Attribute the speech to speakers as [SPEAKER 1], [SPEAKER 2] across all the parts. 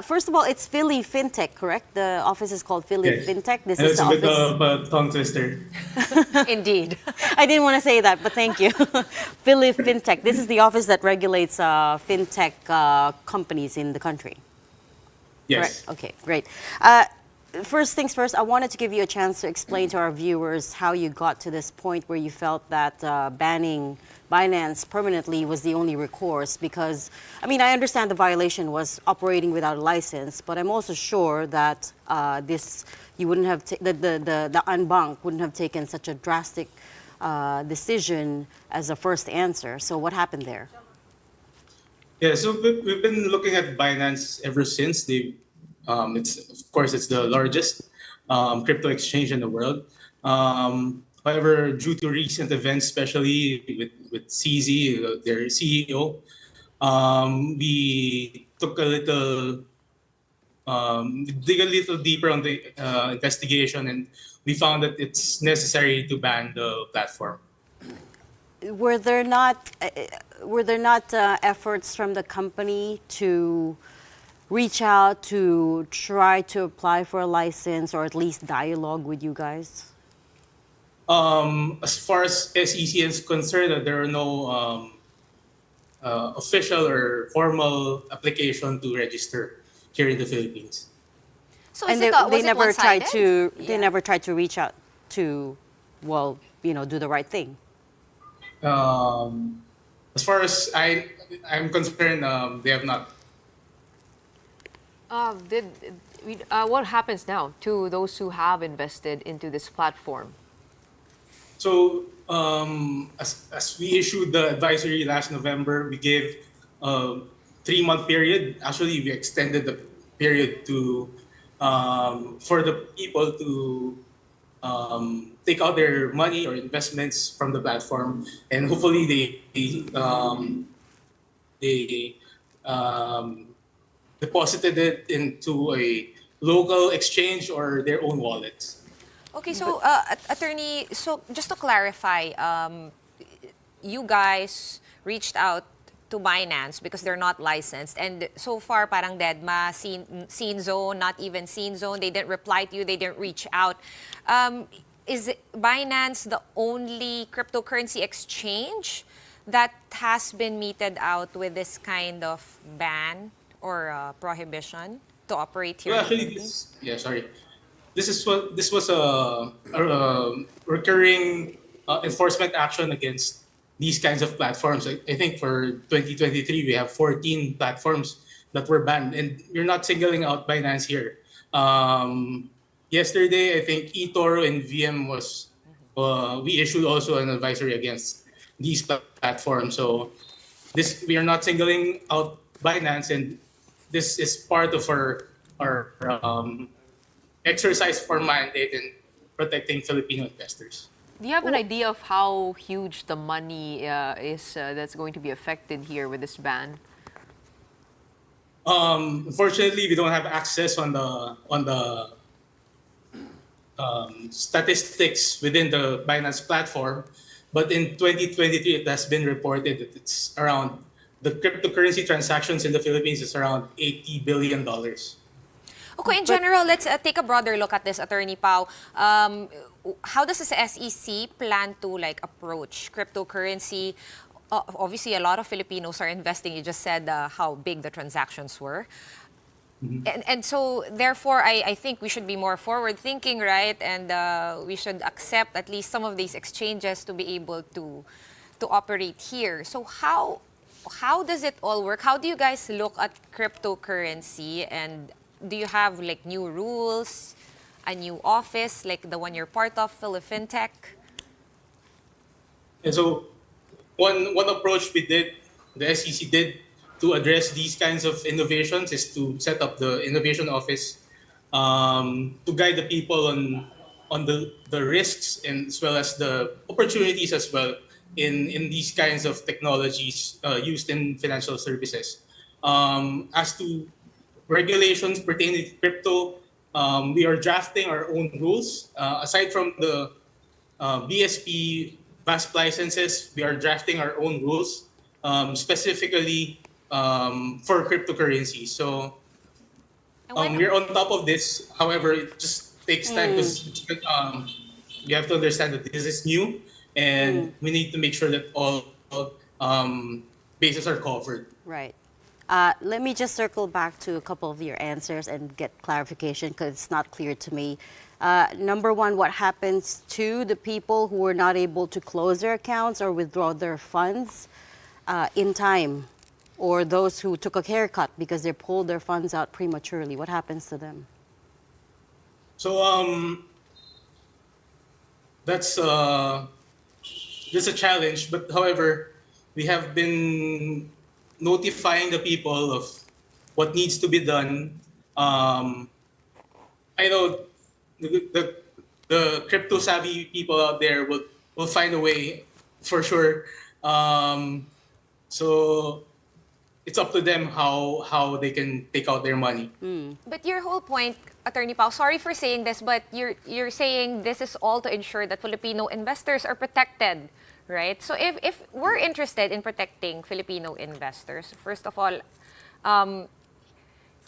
[SPEAKER 1] First of all, it's Philifintech, correct? The office is called
[SPEAKER 2] Yes.
[SPEAKER 1] Philifintech. This
[SPEAKER 2] And
[SPEAKER 1] is
[SPEAKER 2] it's
[SPEAKER 1] the
[SPEAKER 2] a bit
[SPEAKER 1] office.
[SPEAKER 2] of a tongue twister.
[SPEAKER 3] Indeed.
[SPEAKER 1] I didn't want to say that, but thank you. Philifintech. This is the office that regulates fintech companies in the country.
[SPEAKER 2] Yes.
[SPEAKER 1] Correct. Okay, great. First things first, I wanted to give you a chance to explain to our viewers how you got to this point where you felt that banning Binance permanently was the only recourse. Because, I mean, I understand the violation was operating without a license, but I'm also sure that you wouldn't have the unbank wouldn't have taken such a drastic decision as a first answer. So what happened there?
[SPEAKER 2] Yeah, so we've been looking at Binance ever since. It's the largest crypto exchange in the world. However, due to recent events, especially with CZ, their CEO, we took a little dig a little deeper on the investigation, and we found that it's necessary to ban the platform.
[SPEAKER 1] Were there not efforts from the company to reach out to try to apply for a license or at least dialogue with you guys?
[SPEAKER 2] As far as SEC is concerned, there are no official or formal application to register here in the Philippines.
[SPEAKER 3] So
[SPEAKER 1] And
[SPEAKER 3] was it one-sided?
[SPEAKER 1] they never tried to reach out to, well, do the right thing.
[SPEAKER 2] As far as I'm concerned, they have not.
[SPEAKER 4] What happens now to those who have invested into this platform?
[SPEAKER 2] So as we issued the advisory last November, we gave a 3-month period. Actually, we extended the period to for the people to take out their money or investments from the platform, and hopefully they deposited it into a local exchange or their own wallets.
[SPEAKER 3] Okay, so attorney, so just to clarify, you guys reached out to Binance because they're not licensed, and so far parang deadma, seen zone, not even seen zone. They didn't reply to you. They didn't reach out. Is Binance the only cryptocurrency exchange that has been meted out with this kind of ban or prohibition to operate here?
[SPEAKER 2] Well, actually, this was a recurring enforcement action against these kinds of platforms. I think for 2023 we have 14 platforms that were banned, and we're not singling out Binance here. Yesterday, I think eToro and VM was we issued also an advisory against these platforms. So we are not singling out Binance, and this is part of our exercise for mandate in protecting Filipino investors.
[SPEAKER 4] Do you have an idea of how huge the money is that's going to be affected here with this ban?
[SPEAKER 2] Unfortunately, we don't have access on the statistics within the Binance platform, but in 2023, it has been reported that it's around the cryptocurrency transactions in the Philippines is around $80 billion.
[SPEAKER 3] Okay, in general, let's take a broader look at this, Attorney Pao. How does the SEC plan to approach cryptocurrency? Obviously, a lot of Filipinos are investing. You just said how big the transactions were. Mm-hmm. And so, therefore, I think we should be more forward-thinking, right? And we should accept at least some of these exchanges to be able to operate here. So how does it all work? How do you guys look at cryptocurrency, and do you have new rules, a new office like the one you're part of, Philifintech?
[SPEAKER 2] And so one approach the SEC did to address these kinds of innovations is to set up the Innovation Office to guide the people on the risks and as well as the opportunities as well in these kinds of technologies used in financial services. As to regulations pertaining to crypto, we are drafting our own rules. Aside from the BSP VASP licenses, we are drafting our own rules specifically for cryptocurrency. So We're on top of this. However, it just takes time because you have to understand that this is new, and we need to make sure that all bases are covered.
[SPEAKER 1] Right. Let me just circle back to a couple of your answers and get clarification because it's not clear to me. Number one, what happens to the people who are not able to close their accounts or withdraw their funds in time, or those who took a haircut because they pulled their funds out prematurely? What happens to them?
[SPEAKER 2] So that's a challenge. But however, we have been notifying the people of what needs to be done. I know the crypto savvy people out there will find a way for sure. So it's up to them how they can take out their money.
[SPEAKER 3] But your whole point, Attorney Pao, sorry for saying this, but you're saying this is all to ensure that Filipino investors are protected, right? So if we're interested in protecting Filipino investors, first of all,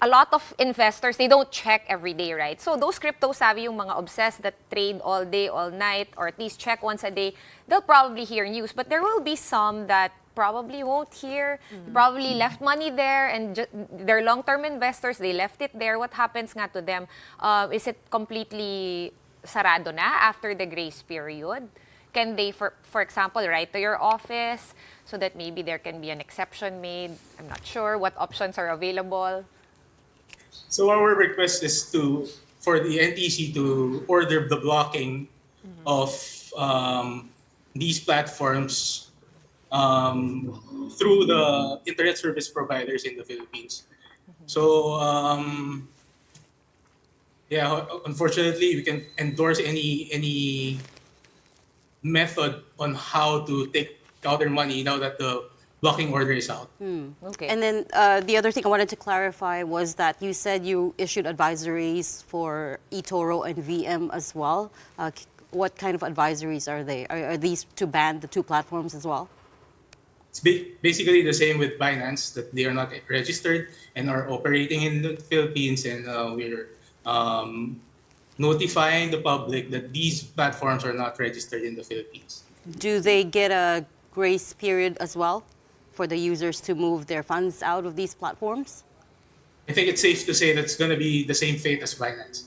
[SPEAKER 3] a lot of investors, they don't check every day, right? So those crypto savvy, yung mga obsessed that trade all day, all night, or at least check once a day, they'll probably hear news. But there will be some that probably won't hear, probably left money there, and they're long-term investors, they left it there. What happens nga to them? Is it completely sarado na after the grace period? Can they, for example, write to your office so that maybe there can be an exception made? I'm not sure what options are available.
[SPEAKER 2] So our request is for the NTC to order the blocking of these platforms through the internet service providers in the Philippines. So yeah, unfortunately, we can endorse any method on how to take out their money now that the blocking order is out.
[SPEAKER 3] Okay.
[SPEAKER 1] And then the other thing I wanted to clarify was that you said you issued advisories for eToro and VM as well. What kind of advisories are they? Are these to ban the two platforms as well?
[SPEAKER 2] It's basically the same with Binance, that they are not registered and are operating in the Philippines, and we're notifying the public that these platforms are not registered in the Philippines.
[SPEAKER 1] Do they get a grace period as well for the users to move their funds out of these platforms?
[SPEAKER 2] I think it's safe to say that's going to be the same fate as Binance.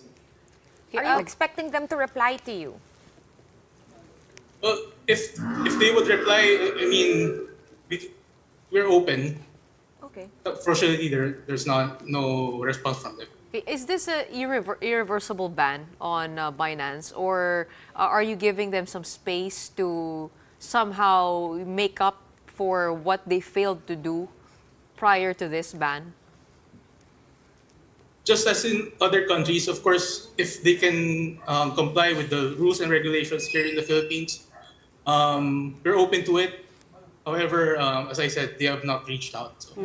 [SPEAKER 3] Are you expecting them to reply to you?
[SPEAKER 2] Well, if they would reply, I mean, we're open.
[SPEAKER 3] Okay.
[SPEAKER 2] Fortunately, there's no response from them.
[SPEAKER 4] Is this a irreversible ban on Binance, or are you giving them some space to somehow make up for what they failed to do prior to this ban?
[SPEAKER 2] Just as in other countries, of course, if they can comply with the rules and regulations here in the Philippines, we're open to it. However, as I said, they have not reached out. So.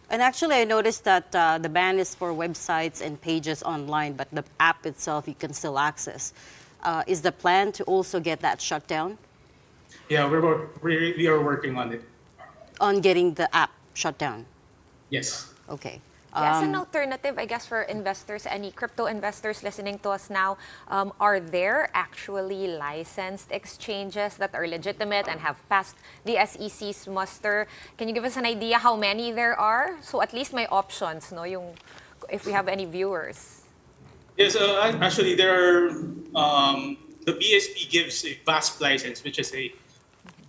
[SPEAKER 1] And actually, I noticed that the ban is for websites and pages online, but the app itself you can still access. Is the plan to also get that shut down?
[SPEAKER 2] Yeah, we are working on it.
[SPEAKER 1] On getting the app shut down?
[SPEAKER 2] Yes.
[SPEAKER 1] Okay.
[SPEAKER 3] As an alternative, I guess, for investors, any crypto investors listening to us now, are there actually licensed exchanges that are legitimate and have passed the SEC's muster? Can you give us an idea how many there are? So at least my options, no, if we have any viewers.
[SPEAKER 2] Yes, actually, there are. The BSP gives a VASP license, which is a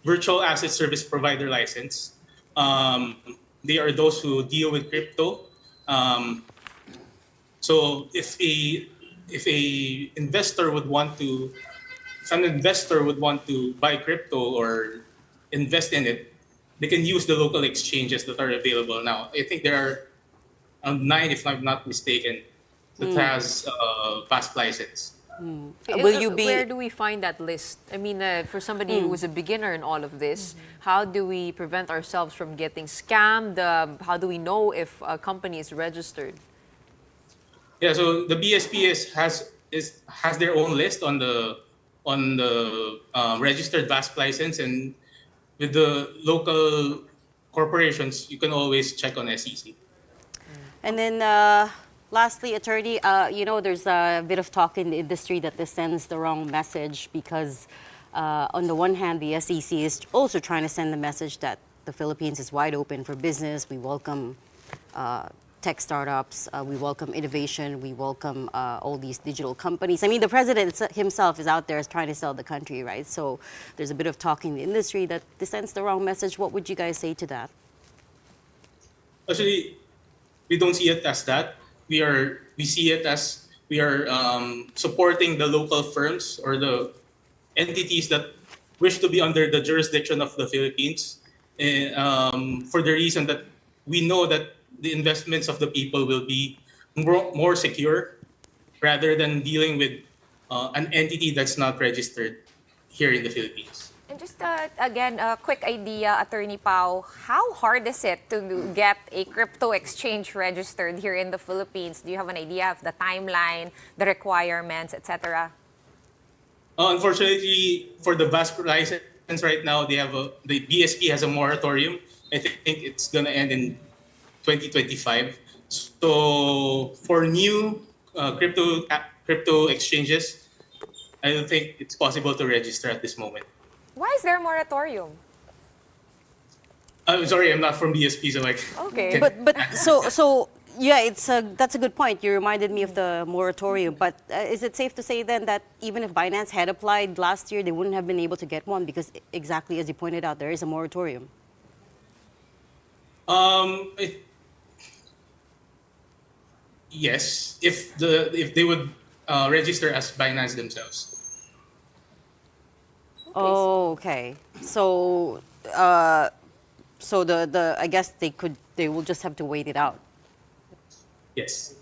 [SPEAKER 2] virtual asset service provider license. They are those who deal with crypto. So if an investor would want to buy crypto or invest in it, they can use the local exchanges that are available now. I think there are 9, if I'm not mistaken, that has VASP license.
[SPEAKER 1] Will you be?
[SPEAKER 4] Where do we find that list? I mean, for somebody who is a beginner in all of this, how do we prevent ourselves from getting scammed? How do we know if a company is registered?
[SPEAKER 2] Yeah, so the BSP has their own list on the registered VASP license, and with the local corporations, you can always check on SEC.
[SPEAKER 1] And then Lastly, attorney, there's a bit of talk in the industry that this sends the wrong message because, on the one hand, the SEC is also trying to send the message that the Philippines is wide open for business. We welcome tech startups. We welcome innovation. We welcome all these digital companies. I mean, the president himself is out there trying to sell the country, right? So there's a bit of talk in the industry that this sends the wrong message. What would you guys say to that?
[SPEAKER 2] Actually, we don't see it as that. We see it as we are supporting the local firms or the entities that wish to be under the jurisdiction of the Philippines, for the reason that we know that the investments of the people will be more secure rather than dealing with an entity that's not registered here in the Philippines.
[SPEAKER 3] And just again, a quick idea, Attorney Pao, how hard is it to get a crypto exchange registered here in the Philippines? Do you have an idea of the timeline, the requirements, etc.?
[SPEAKER 2] Unfortunately, for the VASP license right now, the BSP has a moratorium. I think it's gonna end in 2025. So for new crypto exchanges, I don't think it's possible to register at this moment.
[SPEAKER 3] Why is there a moratorium?
[SPEAKER 2] I'm sorry, I'm not from BSP, so like.
[SPEAKER 3] Okay.
[SPEAKER 1] So yeah, that's a good point. You reminded me of the moratorium. But is it safe to say then that even if Binance had applied last year, they wouldn't have been able to get one because exactly as you pointed out, there is a moratorium.
[SPEAKER 2] Yes, if they would register as Binance themselves.
[SPEAKER 1] Oh, okay. So the I guess they will just have to wait it out.
[SPEAKER 2] Yes.